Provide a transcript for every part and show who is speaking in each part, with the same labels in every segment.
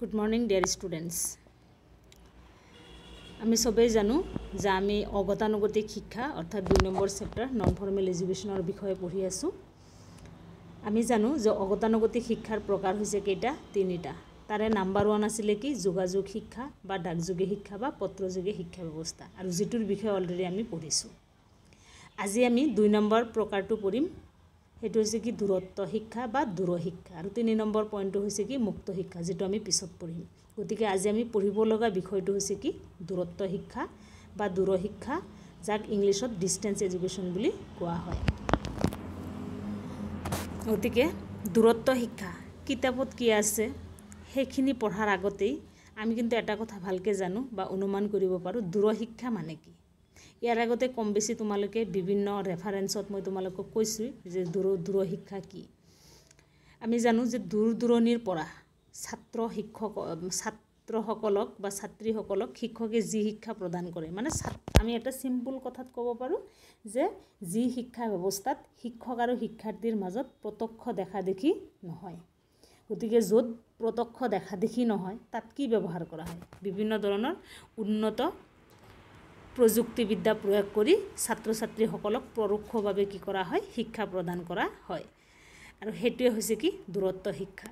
Speaker 1: Good morning, dear students. আমি সবেই জানো যে আমি অগতানুগতিক শিক্ষা অর্থাৎ 2 নম্বৰ চেপ্টাৰ নন ফৰ্মেল এডুকেশ্যনৰ বিষয়ে পঢ়ি আছো। আমি জানো যে অগতানুগতিক শিক্ষাৰ প্ৰকাৰ হৈছে কেইটা তিনিটা। তাৰে নাম্বাৰ 1 আছিল কি যোগাযোগ শিক্ষা বা ডাকযোগে শিক্ষা বা পত্ৰযোগে শিক্ষা ব্যৱস্থা আৰু যেটোৰ বিষয়ে অলৰেডি আমি পঢ়িছো। আজি আমি 2 নম্বৰ প্ৰকাৰটো পঢ়িম। হেতু হৈছে কি দূৰত্ব শিক্ষা বা দূৰ শিক্ষা আৰু 3 নম্বৰ পইণ্টটো হৈছে কি মুক্ত শিক্ষা যেটো আমি পিছত পঢ়িম। গতিকে আজি আমি পঢ়িব লগা বিষয়টো হৈছে কি দূৰত্ব শিক্ষা বা দূৰ শিক্ষা যাক ইংলিছত ডিস্টেন্স এডুকেশ্যন বুলি কোৱা হয়। গতিকে দূৰত্ব শিক্ষা কিতাপত কি আছে সেইখিনি পঢ়াৰ আগতেই আমি কিন্তু এটা কথা ভালকে জানো বা অনুমান কৰিব পাৰো দূৰ শিক্ষা মানে কি। ইয়াৰ আগতে কম বেছি তোমালোকে বিভিন্ন ৰেফাৰেন্সত মই তোমালোকক কৈছো যে দূৰ শিক্ষা কি। আমি জানো যে দূৰদূৰণিৰ পৰা ছাত্ৰসকলক বা ছাত্ৰীসকলক শিক্ষকে যি শিক্ষা প্ৰদান কৰে মানে আমি এটা সিম্পল কথাত ক'ব পাৰো যে যি শিক্ষা ব্যৱস্থাত শিক্ষক আৰু শিক্ষাৰ্থীৰ মাজত প্ৰত্যক্ষ দেখা দেখি নহয়। গতিকে য'ত প্ৰত্যক্ষ দেখা দেখি নহয় তাত কি ব্যৱহাৰ কৰা হয় বিভিন্ন ধৰণৰ উন্নত প্ৰযুক্তিবিদ্যা প্ৰয়োগ কৰি ছাত্ৰ-ছাত্ৰীসকলক পৰোক্ষভাৱে কি কৰা হয় শিক্ষা প্ৰদান কৰা হয় আৰু হেতুৱে হৈছে কি দূৰত্ব শিক্ষা।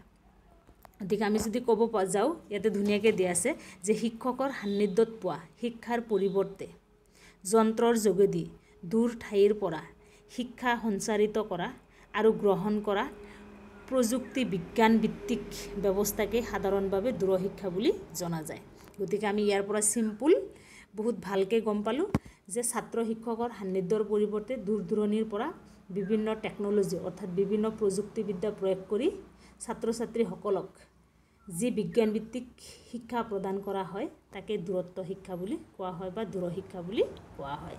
Speaker 1: গতিকে আমি যদি ক'ব যাও ইয়াতে ধুনীয়াকৈ দিয়া আছে যে শিক্ষকৰ সান্নিধ্যত পোৱা শিক্ষাৰ পৰিৱৰ্তে যন্ত্ৰৰ যোগেদি দূৰ ঠাইৰ পৰা শিক্ষা সঞ্চাৰিত কৰা আৰু গ্ৰহণ কৰা প্ৰযুক্তি বিজ্ঞান ভিত্তিক ব্যৱস্থাকে সাধাৰণভাৱে দূৰ শিক্ষা বুলি জনা যায়। গতিকে আমি ইয়াৰ পৰা সিম্পল বহুত ভালকৈ গম পালো যে ছাত্ৰ শিক্ষকৰ সান্নিধ্যৰ পৰিৱৰ্তে দূৰদূৰণিৰ পৰা বিভিন্ন টেকনলজি অৰ্থাৎ বিভিন্ন প্ৰযুক্তিবিদ্যা প্ৰয়োগ কৰি ছাত্ৰ-ছাত্ৰীসকলক যি বিজ্ঞান ভিত্তিক শিক্ষা প্ৰদান কৰা হয় তাকে দূৰত্ব শিক্ষা বুলি কোৱা হয় বা দূৰ শিক্ষা বুলি কোৱা হয়।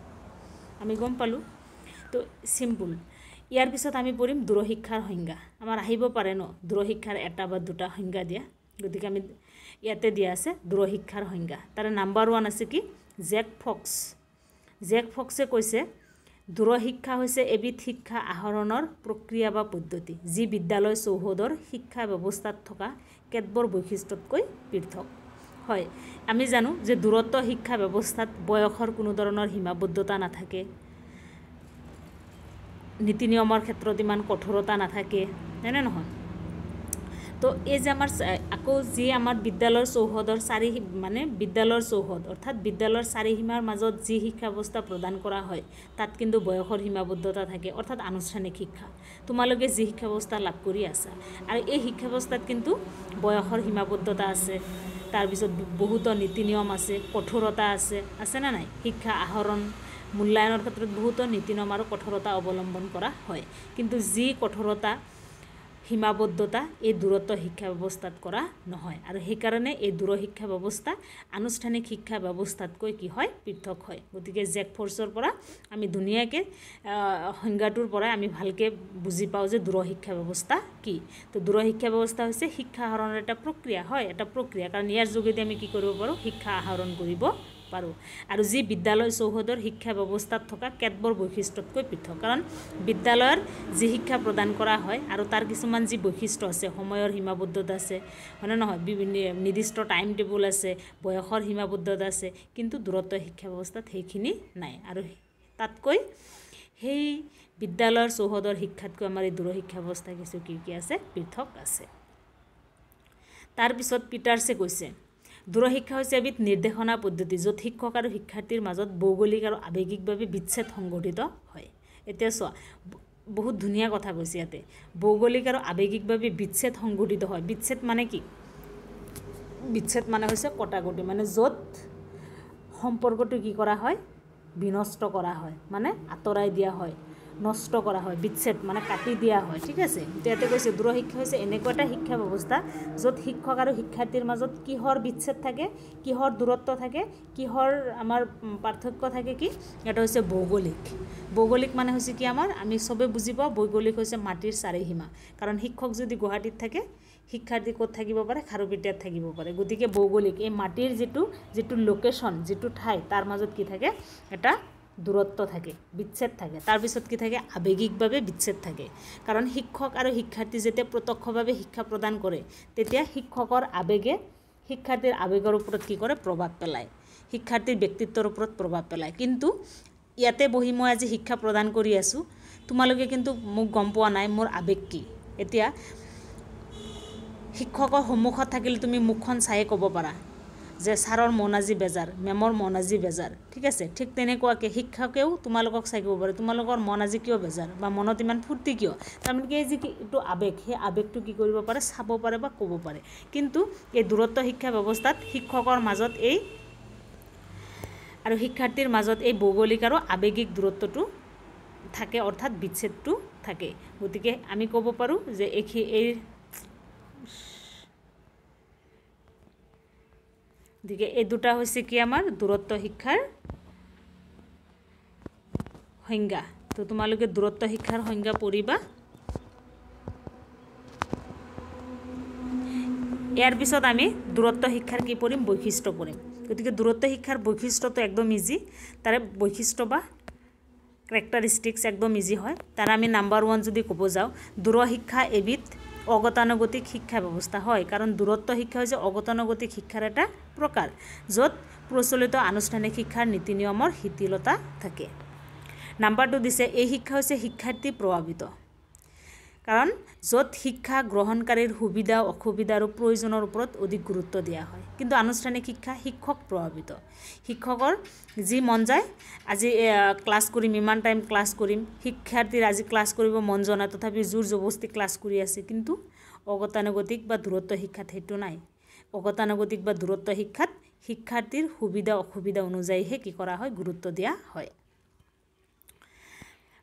Speaker 1: আমি গম পালো তো সিম্পল। ইয়াৰ পিছত আমি পঢ়িম দূৰ শিক্ষাৰ সংজ্ঞা। আমাৰ আহিব পাৰে ন দূৰ শিক্ষাৰ এটা বা দুটা সংজ্ঞা দিয়া। গতিকে আমি ইয়াতে দিয়া আছে দূৰ শিক্ষাৰ সংজ্ঞা। তাৰে নাম্বাৰ 1 আছে কি জেক ফক্সে কৈছে দূৰ শিক্ষা হৈছে এবিধ শিক্ষা আহৰণৰ প্ৰক্ৰিয়া বা পদ্ধতি যি বিদ্যালয় চৌহদৰ শিক্ষা ব্যৱস্থাত থকা কেতবোৰ বৈশিষ্ট্যতকৈ পৃথক হয়। আমি জানো যে দূৰত্ব শিক্ষা ব্যৱস্থাত বয়সৰ কোনো ধৰণৰ সীমাবদ্ধতা নাথাকে, নীতি নিয়মৰ ক্ষেত্ৰত ইমান কঠোৰতা নাথাকে হয়নে নহয়। তো এই যে আমাৰ আকৌ যি আমাৰ বিদ্যালয়ৰ চৌহদৰ বিদ্যালয়ৰ চৌহদ অৰ্থাৎ বিদ্যালয়ৰ চাৰিসীমাৰ মাজত যি শিক্ষা ব্যৱস্থা প্ৰদান কৰা হয় তাত কিন্তু বয়সৰ সীমাবদ্ধতা থাকে অৰ্থাৎ আনুষ্ঠানিক শিক্ষা তোমালোকে যি শিক্ষা ব্যৱস্থা লাভ কৰি আছা আৰু এই শিক্ষা ব্যৱস্থাত কিন্তু বয়সৰ সীমাবদ্ধতা আছে, তাৰপিছত বহুতো নীতি নিয়ম আছে, কঠোৰতা আছে না নাই। শিক্ষা আহৰণ মূল্যায়নৰ ক্ষেত্ৰত বহুতো নীতি নিয়ম আৰু কঠোৰতা অৱলম্বন কৰা হয় কিন্তু যি কঠোৰতা সীমাবদ্ধতা এই দূৰত্ব শিক্ষা ব্যৱস্থাত কৰা নহয় আৰু সেইকাৰণে এই দূৰ শিক্ষা ব্যৱস্থা আনুষ্ঠানিক শিক্ষা ব্যৱস্থাতকৈ কি হয় পৃথক হয়। গতিকে জেক ফৰ্চৰ পৰা আমি ধুনীয়াকৈ সংজ্ঞাটোৰ পৰা আমি ভালকৈ বুজি পাওঁ যে দূৰ শিক্ষা ব্যৱস্থা কি। তো দূৰ শিক্ষা ব্যৱস্থা হৈছে শিক্ষা আহৰণৰ এটা প্ৰক্ৰিয়া হয়, এটা প্ৰক্ৰিয়া কাৰণ ইয়াৰ যোগেদি আমি কি কৰিব পাৰোঁ শিক্ষা আহৰণ কৰিব পাৰোঁ আৰু যি বিদ্যালয় চৌহদৰ শিক্ষা ব্যৱস্থাত থকা কেতবোৰ বৈশিষ্ট্যতকৈ পৃথক। কাৰণ বিদ্যালয়ৰ যি শিক্ষা প্ৰদান কৰা হয় আৰু তাৰ কিছুমান যি বৈশিষ্ট্য আছে সময়ৰ সীমাবদ্ধতা আছে হয়নে নহয়, বিভিন্ন নিৰ্দিষ্ট টাইম টেবুল আছে, বয়সৰ সীমাবদ্ধতা আছে, কিন্তু দূৰত্ব শিক্ষা ব্যৱস্থাত সেইখিনি নাই আৰু তাতকৈ সেই বিদ্যালয়ৰ চৌহদৰ শিক্ষাতকৈ আমাৰ এই দূৰ শিক্ষা ব্যৱস্থা কিছু কি আছে পৃথক আছে। তাৰপিছত পিটাৰ্ছে কৈছে দূৰ শিক্ষা হৈছে এবিধ নিৰ্দেশনা পদ্ধতি য'ত শিক্ষক আৰু শিক্ষাৰ্থীৰ মাজত ভৌগোলিক আৰু আৱেগিকভাৱে বিচ্ছেদ সংঘটিত হয়। এতিয়া চোৱা বহুত ধুনীয়া কথা কৈছে ইয়াতে ভৌগোলিক আৰু আৱেগিকভাৱে বিচ্ছেদ সংঘটিত হয়। বিচ্ছেদ মানে কি? বিচ্ছেদ মানে হৈছে কটাকটি মানে য'ত সম্পৰ্কটো কি কৰা হয় বিনষ্ট কৰা হয় মানে আঁতৰাই দিয়া হয়, নষ্ট কৰা হয়, বিচ্ছেদ মানে কাটি দিয়া হয়। ঠিক আছে। ইয়াতে কৈছে দূৰ শিক্ষা হৈছে এনেকুৱা এটা শিক্ষা ব্যৱস্থা য'ত শিক্ষক আৰু শিক্ষাৰ্থীৰ মাজত কিহৰ বিচ্ছেদ থাকে, কিহৰ দূৰত্ব থাকে, কিহৰ আমাৰ পাৰ্থক্য থাকে কি এটা হৈছে ভৌগোলিক মানে হৈছে কি আমাৰ আমি চবে বুজি পাওঁ ভৌগোলিক হৈছে মাটিৰ চাৰিসীমা। কাৰণ শিক্ষক যদি গুৱাহাটীত থাকে শিক্ষাৰ্থী ক'ত থাকিব পাৰে খাৰুপেটীয়াত থাকিব পাৰে। গতিকে ভৌগোলিক এই মাটিৰ যিটো লোকেশ্যন যিটো ঠাই তাৰ মাজত কি থাকে এটা দূৰত্ব থাকে, বিচ্ছেদ থাকে। তাৰপিছত কি থাকে আৱেগিকভাৱে বিচ্ছেদ থাকে কাৰণ শিক্ষক আৰু শিক্ষাৰ্থী যেতিয়া প্ৰত্যক্ষভাৱে শিক্ষা প্ৰদান কৰে তেতিয়া শিক্ষকৰ আৱেগে শিক্ষাৰ্থীৰ আৱেগৰ ওপৰত কি কৰে প্ৰভাৱ পেলায় শিক্ষাৰ্থীৰ ব্যক্তিত্বৰ ওপৰত প্ৰভাৱ পেলায় কিন্তু ইয়াতে বহি মই আজি শিক্ষা প্ৰদান কৰি আছোঁ তোমালোকে কিন্তু মোক গম পোৱা নাই মোৰ আৱেগ কি এতিয়া শিক্ষকৰ সন্মুখত থাকিলে তুমি মুখখন চাই ক'ব পাৰা যে ছাৰৰ মন আজি বেজাৰ মেমৰ মন আজি বেজাৰ ঠিক আছে ঠিক তেনেকুৱাকৈ শিক্ষকেও তোমালোকক চাই ক'ব পাৰে তোমালোকৰ মন আজি কিয় বেজাৰ বা মনত ইমান ফূৰ্তি কিয় তাৰমানে কি এই যে এইটো আৱেগ সেই আৱেগটো কি কৰিব পাৰে চাব পাৰে বা ক'ব পাৰে কিন্তু এই দূৰত্ব শিক্ষা ব্যৱস্থাত শিক্ষকৰ মাজত এই আৰু শিক্ষাৰ্থীৰ মাজত এই ভৌগোলিক আৰু আৱেগিক দূৰত্বটো থাকে অৰ্থাৎ বিচ্ছেদটো থাকে গতিকে আমি ক'ব পাৰোঁ যে এই দুটা হৈছে কি আমাৰ দূৰত্ব শিক্ষাৰ সংজ্ঞা তো তোমালোকে দূৰত্ব শিক্ষাৰ সংজ্ঞা পঢ়িবা ইয়াৰ পিছত আমি দূৰত্ব শিক্ষাৰ কি পঢ়িম বৈশিষ্ট্য পঢ়িম গতিকে দূৰত্ব শিক্ষাৰ বৈশিষ্ট্যটো একদম ইজি তাৰে বৈশিষ্ট্য বা ক্যাৰেক্টাৰিষ্টিক্স একদম ইজি হয় তাৰ আমি নাম্বাৰ 1 যদি ক'ব যাওঁ দূৰ শিক্ষা এবিধ অগতানুগতিক শিক্ষা ব্যৱস্থা হয় কাৰণ দূৰত্ব শিক্ষা হৈছে অগতানুগতিক শিক্ষাৰ এটা প্ৰকাৰ য'ত প্ৰচলিত আনুষ্ঠানিক শিক্ষাৰ নীতি নিয়মৰ শিথিলতা থাকে নাম্বাৰ 2 দিছে এই শিক্ষা হৈছে শিক্ষাৰ্থী প্ৰভাৱিত কাৰণ য'ত শিক্ষা গ্ৰহণকাৰীৰ সুবিধা অসুবিধা আৰু প্ৰয়োজনৰ ওপৰত অধিক গুৰুত্ব দিয়া হয় কিন্তু আনুষ্ঠানিক শিক্ষা শিক্ষক প্ৰভাৱিত শিক্ষকৰ যি মন যায় আজি ক্লাছ কৰিম ইমান টাইম ক্লাছ কৰিম শিক্ষাৰ্থীৰ আজি ক্লাছ কৰিব মন যোৱা নাই তথাপি জোৰ জবস্তি ক্লাছ কৰি আছে কিন্তু অগতানুগতিক বা দূৰত্ব শিক্ষাত সেইটো নাই অগতানুগতিক বা দূৰত্ব শিক্ষাত শিক্ষাৰ্থীৰ সুবিধা অসুবিধা অনুযায়ীহে কি কৰা হয় গুৰুত্ব দিয়া হয়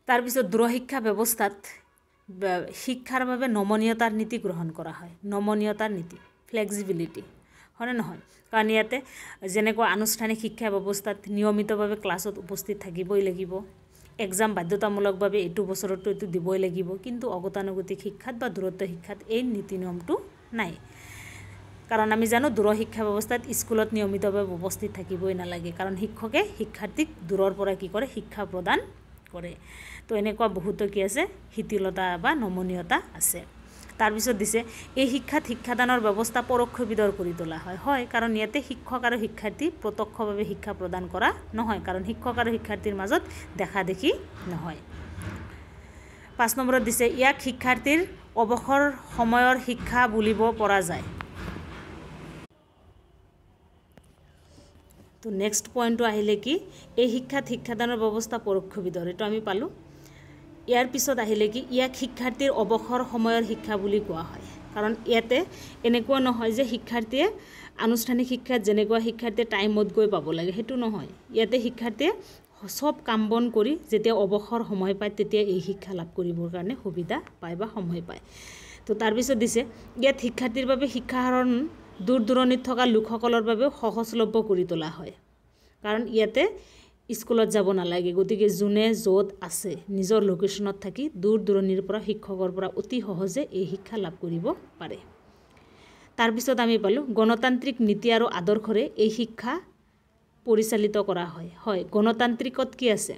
Speaker 1: তাৰপিছত দূৰ শিক্ষা ব্যৱস্থাত শিক্ষাৰ বাবে নমনীয়তাৰ নীতি গ্ৰহণ কৰা হয় নমনীয়তাৰ নীতি ফ্লেক্সিবিলিটি হয়নে নহয় কাৰণ ইয়াতে যেনেকুৱা আনুষ্ঠানিক শিক্ষা ব্যৱস্থাত নিয়মিতভাৱে ক্লাছত উপস্থিত থাকিবই লাগিব এক্সাম বাধ্যতামূলকভাৱে এইটো বছৰতো এইটো দিবই লাগিব কিন্তু অগতানুগতিক শিক্ষাত বা দূৰত্ব শিক্ষাত এই নীতি নিয়মটো নাই কাৰণ আমি জানো দূৰ শিক্ষা ব্যৱস্থাত স্কুলত নিয়মিতভাৱে উপস্থিত থাকিবই নালাগে কাৰণ শিক্ষকে শিক্ষাৰ্থীক দূৰৰ পৰা কি কৰে শিক্ষা প্ৰদান কৰে তো এনেকুৱা বহুতো কি আছে শিথিলতা বা নমনীয়তা আছে তাৰপিছত দিছে এই শিক্ষাত শিক্ষাদানৰ ব্যৱস্থা পৰোক্ষবিধৰ কৰি তোলা হয় কাৰণ ইয়াতে শিক্ষক আৰু শিক্ষাৰ্থী প্ৰত্যক্ষভাৱে শিক্ষা প্ৰদান কৰা নহয় কাৰণ শিক্ষক আৰু শিক্ষাৰ্থীৰ মাজত দেখা দেখি নহয় 5 নম্বৰত দিছে ইয়াক শিক্ষাৰ্থীৰ অৱসৰ সময়ৰ শিক্ষা বুলিব পৰা যায় তো নেক্সট পইণ্টটো আহিলে কি এই শিক্ষাত শিক্ষাদানৰ ব্যৱস্থা পৰোক্ষবিধৰ এইটো আমি পালোঁ ইয়াৰ পিছত আহিলে কি ইয়াক শিক্ষাৰ্থীৰ অৱসৰ সময়ৰ শিক্ষা বুলি কোৱা হয় কাৰণ ইয়াতে এনেকুৱা নহয় যে শিক্ষাৰ্থীয়ে আনুষ্ঠানিক শিক্ষাত যেনেকুৱা শিক্ষাৰ্থীয়ে টাইমত গৈ পাব লাগে সেইটো নহয় ইয়াতে শিক্ষাৰ্থীয়ে সব কাম বন কৰি যেতিয়া অৱসৰ সময় পায় তেতিয়া এই শিক্ষা লাভ কৰিবৰ কাৰণে সুবিধা পায় বা সময় পায় তো তাৰপিছত দিছে ইয়াত শিক্ষাৰ্থীৰ বাবে শিক্ষা আহৰণ দূৰ দূৰণিত থকা লোকসকলৰ বাবে সহজলভ্য কৰি তোলা হয় কাৰণ ইয়াতে স্কুলত যাব নালাগে গতিকে যোনে য'ত আছে নিজৰ লোকেশ্যনত থাকি দূৰ দূৰণিৰ পৰা শিক্ষকৰ পৰা অতি সহজে এই শিক্ষা লাভ কৰিব পাৰে তাৰপিছত আমি পালোঁ গণতান্ত্ৰিক নীতি আৰু আদৰ্শৰে এই শিক্ষা পৰিচালিত কৰা হয় গণতান্ত্ৰিকত কি আছে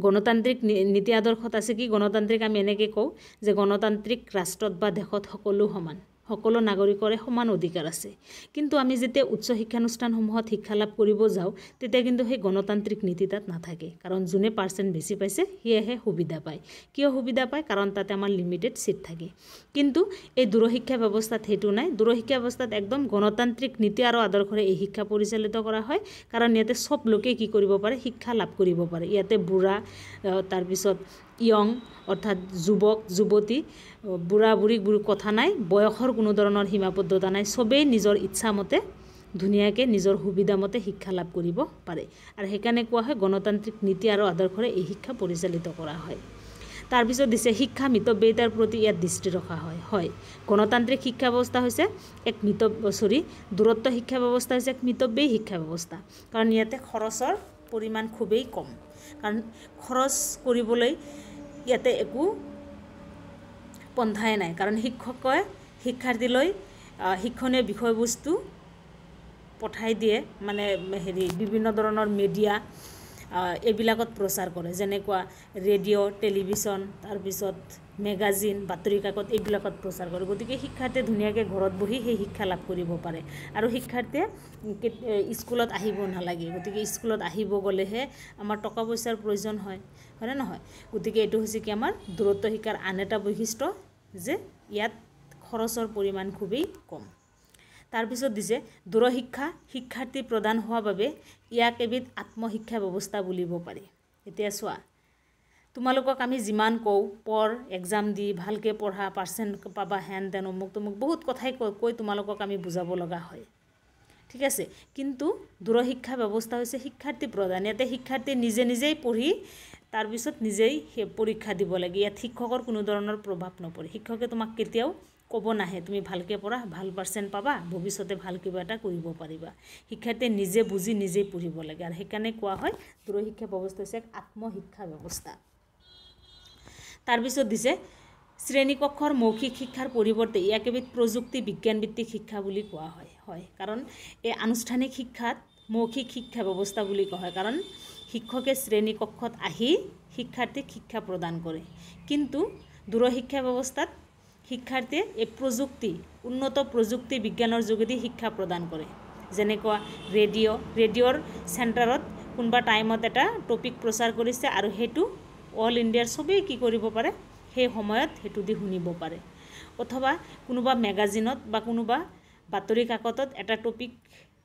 Speaker 1: গণতান্ত্ৰিক নীতি আদৰ্শত আছে কি গণতান্ত্ৰিক আমি এনেকৈ কওঁ যে গণতান্ত্ৰিক ৰাষ্ট্ৰত বা দেশত সকলো সমান সকলো নাগৰিকৰে সমান অধিকাৰ আছে কিন্তু আমি যেতিয়া উচ্চ শিক্ষানুষ্ঠানসমূহত শিক্ষা লাভ কৰিব যাওঁ তেতিয়া কিন্তু সেই গণতান্ত্ৰিক নীতি তাত নাথাকে কাৰণ যোনে পাৰ্চেণ্ট বেছি পাইছে সেয়েহে সুবিধা পায় কিয় সুবিধা পায় কাৰণ তাতে আমাৰ লিমিটেড সিট থাকে কিন্তু এই দূৰ শিক্ষা ব্যৱস্থাত সেইটো নাই দূৰ শিক্ষা ব্যৱস্থাত একদম গণতান্ত্ৰিক নীতি আৰু আদৰ্শৰে এই শিক্ষা পৰিচালিত কৰা হয় কাৰণ ইয়াতে সব লোকে কি কৰিব পাৰে শিক্ষা লাভ কৰিব পাৰে ইয়াতে বুঢ়া তাৰপিছত ইয়ং অৰ্থাৎ যুৱক যুৱতী বুঢ়া বুঢ়ী কথা নাই বয়সৰ কোনো ধৰণৰ সীমাবদ্ধতা নাই সবেই নিজৰ ইচ্ছামতে ধুনীয়াকৈ নিজৰ সুবিধামতে শিক্ষা লাভ কৰিব পাৰে আৰু সেইকাৰণে কোৱা হয় গণতান্ত্ৰিক নীতি আৰু আদৰ্শৰে এই শিক্ষা পৰিচালিত কৰা হয় তাৰপিছত দিছে শিক্ষা মিতব্যয়িতাৰ প্ৰতি ইয়াত দৃষ্টি ৰখা হয় গণতান্ত্ৰিক শিক্ষা ব্যৱস্থা হৈছে এক দূৰত্ব শিক্ষা ব্যৱস্থা হৈছে এক মিতব্যয়ী শিক্ষা ব্যৱস্থা কাৰণ ইয়াতে খৰচৰ পৰিমাণ খুবেই কম কাৰণ খৰচ কৰিবলৈ ইয়াতে একো পন্থাই নাই কাৰণ শিক্ষকে শিক্ষাৰ্থীলৈ শিক্ষণীয় বিষয়বস্তু পঠাই দিয়ে মানে বিভিন্ন ধৰণৰ মিডিয়া এইবিলাকত প্ৰচাৰ কৰে, যেনেকুৱা ৰেডিঅ' টেলিভিশ্যন, তাৰপিছত মেগাজিন, বাতৰি কাকত এইবিলাকত প্ৰচাৰ কৰে। গতিকে শিক্ষাৰ্থীয়ে ধুনীয়াকৈ ঘৰত বহি সেই শিক্ষা লাভ কৰিব পাৰে। আৰু শিক্ষাৰ্থীয়ে স্কুলত আহিব নালাগে। গতিকে স্কুলত আহিব গ'লেহে আমাৰ টকা পইচাৰ প্ৰয়োজন হয়নে নহয়? গতিকে এইটো হৈছে কি আমাৰ দূৰত্ব শিক্ষাৰ আন এটা বৈশিষ্ট্য, যে ইয়াত খৰচৰ পৰিমাণ খুবেই কম। তাৰপিছত দিছে দূৰশিক্ষা শিক্ষাৰ্থী প্ৰদান হোৱাৰ বাবে ইয়াক এবিধ আত্মশিক্ষা ব্যৱস্থা বুলিব পাৰি। এতিয়া চোৱা, তোমালোকক আমি যিমান কওঁ পঢ়, এক্সাম দি ভালকৈ পঢ়া, পাৰ্চেণ্ট পাবা, হেন তেন অমুক তমুক বহুত কথাই কৈ তোমালোকক আমি বুজাব লগা হয়, ঠিক আছে। কিন্তু দূৰশিক্ষা ব্যৱস্থা হৈছে শিক্ষাৰ্থী প্ৰদান। ইয়াতে শিক্ষাৰ্থী নিজেই পঢ়ি তাৰপিছত নিজেই পৰীক্ষা দিব লাগে। ইয়াত শিক্ষকৰ কোনো ধৰণৰ প্ৰভাৱ নপৰে। শিক্ষকে তোমাক কেতিয়াও ক'ব নাহে তুমি ভালকৈ পঢ়া, ভাল পাৰ্চেণ্ট পাবা, ভৱিষ্যতে ভাল কিবা এটা কৰিব পাৰিবা। শিক্ষাৰ্থীয়ে নিজে বুজি নিজেই পঢ়িব লাগে। আৰু সেইকাৰণে কোৱা হয় দূৰশিক্ষা ব্যৱস্থা হৈছে এক আত্মশিক্ষা ব্যৱস্থা। তাৰপিছত দিছে শ্ৰেণীকক্ষৰ মৌখিক শিক্ষাৰ পৰিৱৰ্তে ইয়াক এবিধ প্ৰযুক্তি বিজ্ঞানভিত্তিক শিক্ষা বুলি কোৱা হয়। কাৰণ এই আনুষ্ঠানিক শিক্ষাত মৌখিক শিক্ষা ব্যৱস্থা বুলি কোৱা হয়, কাৰণ শিক্ষকে শ্ৰেণীকক্ষত আহি শিক্ষাৰ্থীক শিক্ষা প্ৰদান কৰে। কিন্তু দূৰশিক্ষা ব্যৱস্থাত শিক্ষাৰ্থীয়ে এই উন্নত প্ৰযুক্তি বিজ্ঞানৰ যোগেদি শিক্ষা প্ৰদান কৰে। যেনেকুৱা ৰেডিঅ'ৰ চেণ্টাৰত কোনোবা টাইমত এটা টপিক প্ৰচাৰ কৰিছে আৰু সেইটো অল ইণ্ডিয়াৰ চবেই কি কৰিব পাৰে, সেই সময়ত সেইটো দি শুনিব পাৰে। অথবা কোনোবা মেগাজিনত বা কোনোবা বাতৰি কাকতত এটা টপিক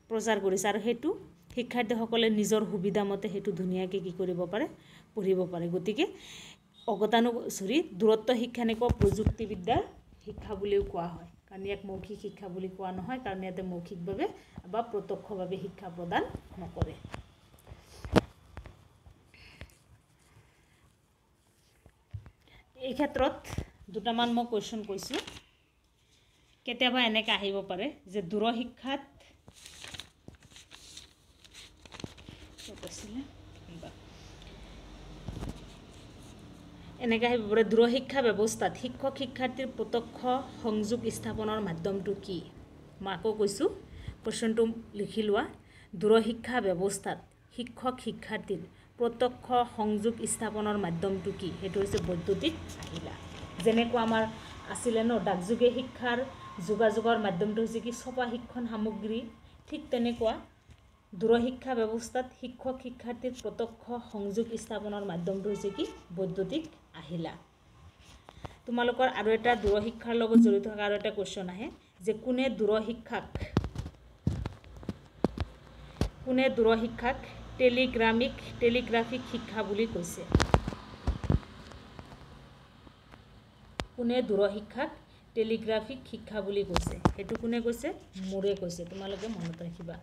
Speaker 1: প্ৰচাৰ কৰিছে আৰু সেইটো শিক্ষাৰ্থীসকলে নিজৰ সুবিধামতে সেইটো ধুনীয়াকৈ কি কৰিব পাৰে, পঢ়িব পাৰে। গতিকে দূৰত্ব শিক্ষা এনেকুৱা প্ৰযুক্তিবিদ্যাৰ শিক্ষা বুলিও কোৱা হয়। কাৰণ ইয়াক মৌখিক শিক্ষা বুলি কোৱা নহয়, কাৰণ ইয়াতে মৌখিকভাৱে বা প্ৰত্যক্ষভাৱে শিক্ষা প্ৰদান নকৰে। এই ক্ষেত্ৰত দুটামান মই কুৱেশ্যন কৈছোঁ। কেতিয়াবা এনেকৈ আহিব পাৰে যে দূৰশিক্ষাত এনেকৈ আহিব পাৰে দূৰশিক্ষা ব্যৱস্থাত শিক্ষক শিক্ষাৰ্থীৰ প্ৰত্যক্ষ সংযোগ স্থাপনৰ মাধ্যমটো কি? মই আকৌ কৈছোঁ, কুৱেশ্যনটো লিখি লোৱা। দূৰশিক্ষা ব্যৱস্থাত শিক্ষক শিক্ষাৰ্থীৰ প্ৰত্যক্ষ সংযোগ স্থাপনৰ মাধ্যমটো কি? সেইটো হৈছে বৈদ্যুতিক আহিলা। যেনেকুৱা আমাৰ আছিলে ডাকযোগে শিক্ষাৰ যোগাযোগৰ মাধ্যমটো হৈছে কি ছপা শিক্ষণ সামগ্ৰী। ঠিক তেনেকুৱা দূৰশিক্ষা ব্যৱস্থাত শিক্ষক শিক্ষাৰ্থীৰ প্ৰত্যক্ষ সংযোগ স্থাপনৰ মাধ্যমটো হৈছে কি বৈদ্যুতিক আহিলা। তোমালোকৰ আৰু এটা দূৰশিক্ষাৰ লগত জড়িত থকা আৰু এটা কুৱেশ্যন আহে যে কোনে দূৰশিক্ষাক টেলিগ্ৰাফিক শিক্ষা বুলি কৈছে? কোনে দূৰশিক্ষাক টেলিগ্ৰাফিক শিক্ষা বুলি কৈছে? সেইটো কোনে কৈছে? মোৰে কৈছে। তোমালোকে মনত ৰাখিবা।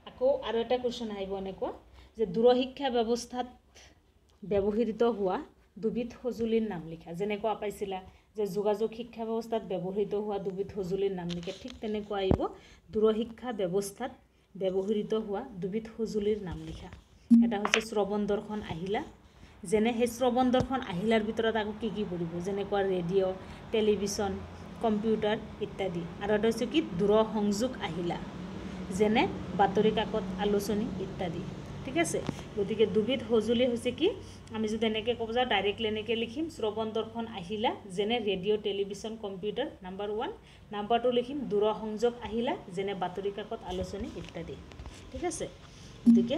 Speaker 1: আকৌ আৰু এটা কুৱেশ্যন আহিব এনেকুৱা যে দূৰশিক্ষা ব্যৱস্থাত ব্যৱহৃত হোৱা দুবিধ সঁজুলিৰ নাম লিখা। যেনেকুৱা পাইছিলা যে যোগাযোগ শিক্ষা ব্যৱস্থাত ব্যৱহৃত হোৱা দুবিধ সঁজুলিৰ নাম লিখা। ঠিক তেনেকুৱা আহিব দূৰশিক্ষা ব্যৱস্থাত ব্যৱহৃত হোৱা দুবিধ সঁজুলিৰ নাম লিখা। এটা হৈছে শ্ৰৱণ দৰ্শন আহিলা। যেনে সেই শ্ৰৱণ দৰ্শন আহিলাৰ ভিতৰত আকৌ কি পৰিব? যেনেকুৱা ৰেডিঅ', টেলিভিশ্যন, কম্পিউটাৰ ইত্যাদি। আৰু এটা হৈছে কি দূৰসংযোগ আহিলা, যেনে বাতৰি কাকত, আলোচনী ইত্যাদি। ঠিক আছে। গতিকে দুবিধ সঁজুলি হৈছে কি, আমি যদি এনেকৈ ক'ব যাওঁ ডাইৰেক্টলি এনেকৈ লিখিম শ্ৰৱণ দৰ্শন আহিলা যেনে radio', television, computer number 1। Number 2 লিখিম দূৰসংযোগ আহিলা যেনে বাতৰি কাকত, আলোচনী ইত্যাদি। ঠিক আছে। গতিকে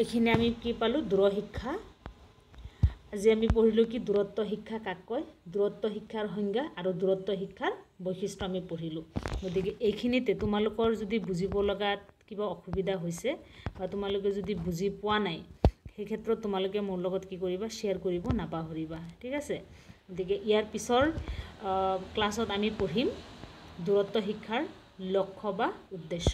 Speaker 1: এইখিনি আমি কি পালোঁ? দূৰশিক্ষা। আজি আমি পঢ়িলোঁ কি দূৰত্ব শিক্ষা কাক কয়, দূৰত্ব শিক্ষাৰ সংজ্ঞা আৰু দূৰত্ব শিক্ষাৰ বৈশিষ্ট্য আমি পঢ়িলোঁ। গতিকে এইখিনিতে তোমালোকৰ যদি বুজিব লগাত কিবা অসুবিধা হৈছে বা তোমালোকে যদি বুজি পোৱা নাই, সেই ক্ষেত্ৰত তোমালোকে মোৰ লগত কি কৰিবা? শ্বেয়াৰ কৰিব নাপাহৰিবা। ঠিক আছে। গতিকে ইয়াৰ পিছৰ ক্লাছত আমি পঢ়িম দূৰত্ব শিক্ষাৰ লক্ষ্য বা উদ্দেশ্য।